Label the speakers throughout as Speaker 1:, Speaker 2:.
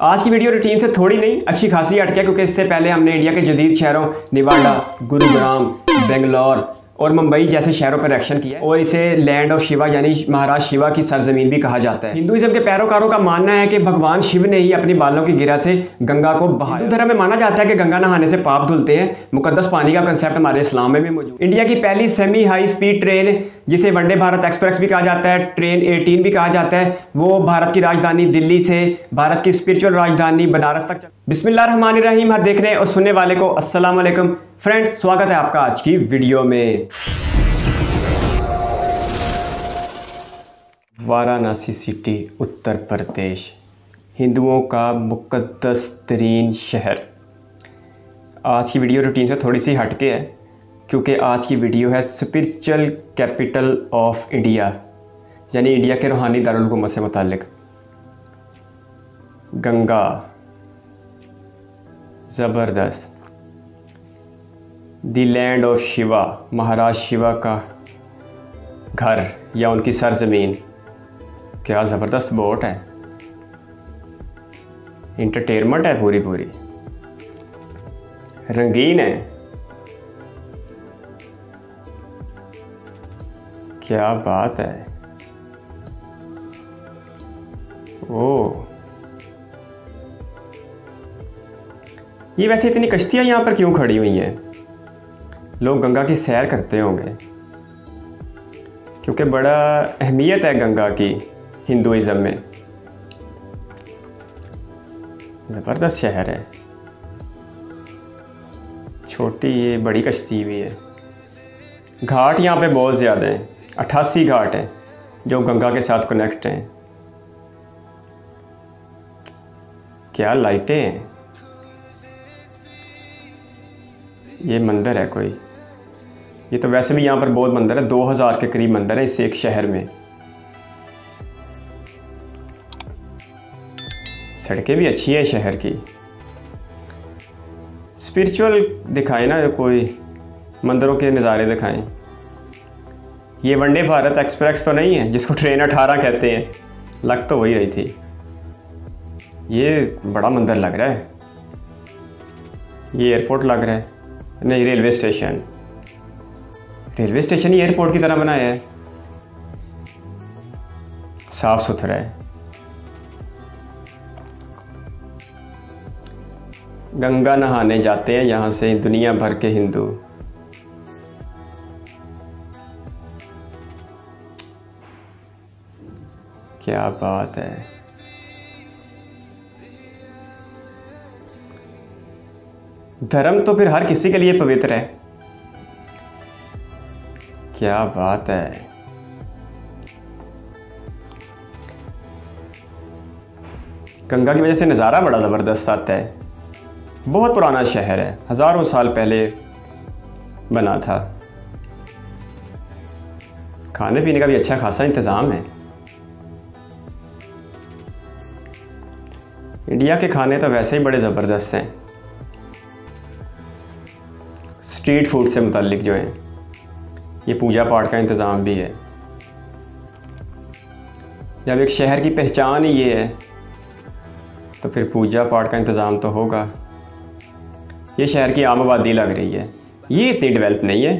Speaker 1: आज की video routine से थोड़ी नहीं अच्छी खासी हटके, क्योंकि इससे पहले हमने इंडिया के जदीद शहरों नेवाडा, गुरुग्राम, बेंगलोर और मुंबई जैसे शहरों पर रिएक्शन किया और इसे लैंड ऑफ शिवा यानी महाराज शिवा की सरजमीन भी कहा जाता है। हिंदुइज्म के पैरोकारों का मानना है कि भगवान शिव ने ही अपनी बालों की गिरा से गंगा को बहाया। हिंदू धर्म में माना जाता है कि गंगा नहाने से पाप धुलते हैं। मुकद्दस पानी का कंसेप्ट हमारे इस्लाम में भी मौजूद। इंडिया की पहली सेमी हाई स्पीड ट्रेन, जिसे वंदे भारत एक्सप्रेस भी कहा जाता है, ट्रेन 18 भी कहा जाता है, वो भारत की राजधानी दिल्ली से भारत की स्पिरिचुअल राजधानी बनारस तक। बिस्मिल्लाहिर्रहमानिर्रहीम। हर देखने और सुनने वाले को अस्सलाम वालेकुम फ्रेंड्स, स्वागत है आपका आज की वीडियो में। वाराणसी सिटी, उत्तर प्रदेश, हिंदुओं का मुकद्दस तरीन शहर। आज की वीडियो रूटीन से थोड़ी सी हटके है, क्योंकि आज की वीडियो है स्पिरिचुअल कैपिटल ऑफ इंडिया, यानी इंडिया के रूहानी दारुल हुकूमत से मुताल्लिक। गंगा, ज़बरदस्त। द लैंड ऑफ शिवा, महाराज शिवा का घर या उनकी सरजमीन। क्या ज़बरदस्त बोट है, इंटरटेनमेंट है पूरी पूरी, रंगीन है। क्या बात है। ओह, ये वैसे इतनी कश्तियाँ यहाँ पर क्यों खड़ी हुई हैं? लोग गंगा की सैर करते होंगे, क्योंकि बड़ा अहमियत है गंगा की हिंदुइज़्म में। ज़बरदस्त शहर है, छोटी ये बड़ी कश्ती भी है। घाट यहाँ पे बहुत ज़्यादा हैं, 88 घाट हैं जो गंगा के साथ कनेक्ट हैं। क्या लाइटें हैं। ये मंदिर है कोई, ये तो वैसे भी यहाँ पर बहुत मंदिर है, 2000 के करीब मंदिर है इस एक शहर में। सड़कें भी अच्छी हैं शहर की। स्पिरिचुअल दिखाएं ना, कोई मंदिरों के नज़ारे दिखाएं। ये वंदे भारत एक्सप्रेस तो नहीं है जिसको ट्रेन 18 कहते हैं, लग तो वही रही थी। ये बड़ा मंदिर लग रहा है, ये एयरपोर्ट लग रहा है। नहीं, रेलवे स्टेशन। रेलवे स्टेशन ही एयरपोर्ट की तरह बनाया है, साफ सुथरा है। गंगा नहाने जाते हैं यहाँ से दुनिया भर के हिंदू। क्या बात है। धर्म तो फिर हर किसी के लिए पवित्र है। क्या बात है। गंगा की वजह से नज़ारा बड़ा ज़बरदस्त आता है। बहुत पुराना शहर है, हज़ारों साल पहले बना था। खाने पीने का भी अच्छा खासा इंतज़ाम है। इंडिया के खाने तो वैसे ही बड़े ज़बरदस्त हैं। स्ट्रीट फूड से मुताल्लिक जो हैं, ये पूजा पाठ का इंतज़ाम भी है। जब एक शहर की पहचान ही ये है तो फिर पूजा पाठ का इंतज़ाम तो होगा। ये शहर की आम आबादी लग रही है, ये इतनी डेवलप नहीं है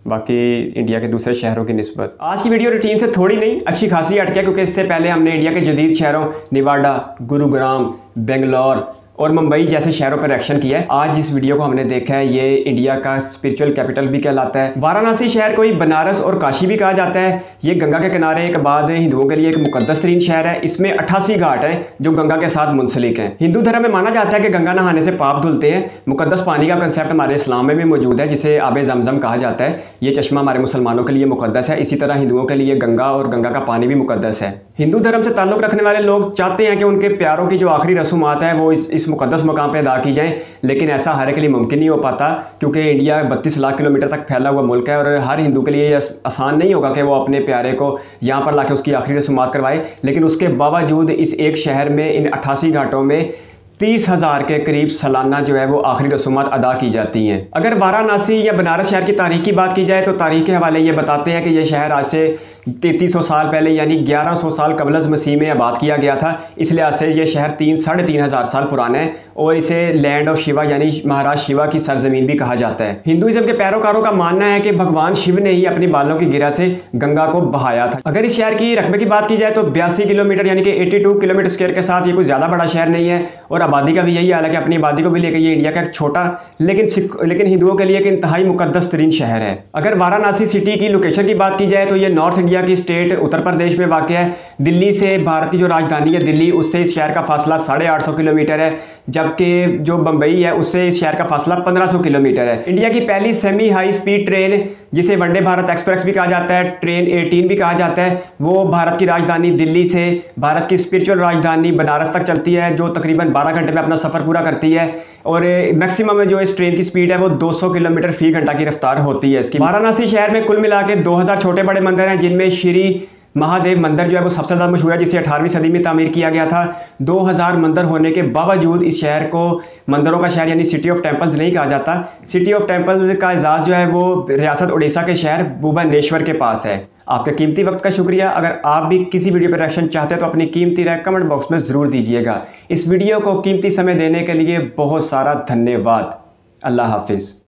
Speaker 1: बाकी इंडिया के दूसरे शहरों की निस्बत। आज की वीडियो रूटीन से थोड़ी नहीं अच्छी खासी हटके, क्योंकि इससे पहले हमने इंडिया के जदीद शहरों नेवाडा, गुरुग्राम, बेंगलोर और मुंबई जैसे शहरों पर रिएक्शन किया है। आज जिस वीडियो को हमने देखा है, ये इंडिया का स्पिरिचुअल कैपिटल भी कहलाता है। वाराणसी शहर को ही बनारस और काशी भी कहा जाता है। ये गंगा के किनारे एक बाद हिंदुओं के लिए एक मुकद्दस तरीन शहर है। इसमें 88 घाट हैं जो गंगा के साथ मुंसलिक हैं। हिंदू धर्म में माना जाता है कि गंगा नहाने से पाप धुलते हैं। मुकद्दस पानी का कंसेप्ट हमारे इस्लाम में भी मौजूद है, जिसे आबे ज़मज़म कहा जाता है। ये चश्मा हमारे मुसलमानों के लिए मुकद्दस है। इसी तरह हिंदुओं के लिए गंगा और गंगा का पानी भी मुकद्दस है। हिंदू धर्म से ताल्लुक़ रखने वाले लोग चाहते हैं कि उनके प्यारों की जो आखिरी रसूमात है वो इस मुकद्दस मकाम पर अदा की जाएँ, लेकिन ऐसा हर एक के लिए मुमकिन नहीं हो पाता, क्योंकि इंडिया 32 लाख किलोमीटर तक फैला हुआ मुल्क है और हर हिंदू के लिए आसान नहीं होगा कि वो अपने प्यारे को यहाँ पर लाके उसकी आखिरी रसूमात करवाए। लेकिन उसके बावजूद इस एक शहर में इन 88 घाटों में 30,000 के करीब सालाना जो है वो आखिरी रसूमात अदा की जाती हैं। अगर वाराणसी या बनारस शहर की तारीख की बात की जाए तो तारीख के हवाले ये बताते हैं कि यह शहर आज से 3300 साल पहले यानी 1100 साल कबल मसीह में आबाद किया गया था। इस लिहाज से यह शहर 3-3,500 साल पुराना है और इसे लैंड ऑफ शिवा यानी महाराज शिवा की सरजमीन भी कहा जाता है। हिंदुइज्म के पैरोकारों का मानना है कि भगवान शिव ने ही अपनी बालों की गिरा से गंगा को बहाया था। अगर इस शहर की रकबे की बात की जाए तो 82 किलोमीटर यानी कि 82 किलोमीटर स्क्वायर के साथ ये कोई ज़्यादा बड़ा शहर नहीं है और आबादी का भी यही हाल है कि अपनी आबादी को भी लेकर ये इंडिया का एक छोटा लेकिन हिंदुओं के लिए एक इंतहाई मुकद्दस तरीन शहर है। अगर वाराणसी सिटी की लोकेशन की बात की जाए तो ये नॉर्थ इंडिया की स्टेट उत्तर प्रदेश में वाक़ है। दिल्ली से भारत की जो राजधानी है दिल्ली, उससे इस शहर का फासला 850 किलोमीटर है, जबकि जो बम्बई है उससे इस शहर का फासला 1500 किलोमीटर है। इंडिया की पहली सेमी हाई स्पीड ट्रेन जिसे वंदे भारत एक्सप्रेस भी कहा जाता है, ट्रेन 18 भी कहा जाता है, वो भारत की राजधानी दिल्ली से भारत की स्पिरिचुअल राजधानी बनारस तक चलती है, जो तकरीबन 12 घंटे में अपना सफ़र पूरा करती है। और मैक्सिमम जो इस ट्रेन की स्पीड है वो 200 किलोमीटर फी घंटा की रफ्तार होती है इसकी। वाराणसी शहर में कुल मिला के 2000 छोटे बड़े मंदिर हैं, जिनमें श्री महादेव मंदिर जो है वो सबसे ज़्यादा मशहूर है, जिसे 18वीं सदी में तामीर किया गया था। 2000 मंदिर होने के बावजूद इस शहर को मंदिरों का शहर यानी सिटी ऑफ टेम्पल्स नहीं कहा जाता। सिटी ऑफ टेम्पल्स का एजाज़ जो है वो रियासत उड़ीसा के शहर भुवनेश्वर के पास है। आपके कीमती वक्त का शुक्रिया। अगर आप भी किसी वीडियो पर रिएक्शन चाहते हैं तो अपनी कीमती राय कमेंट बॉक्स में ज़रूर दीजिएगा। इस वीडियो को कीमती समय देने के लिए बहुत सारा धन्यवाद। अल्लाह हाफिज़।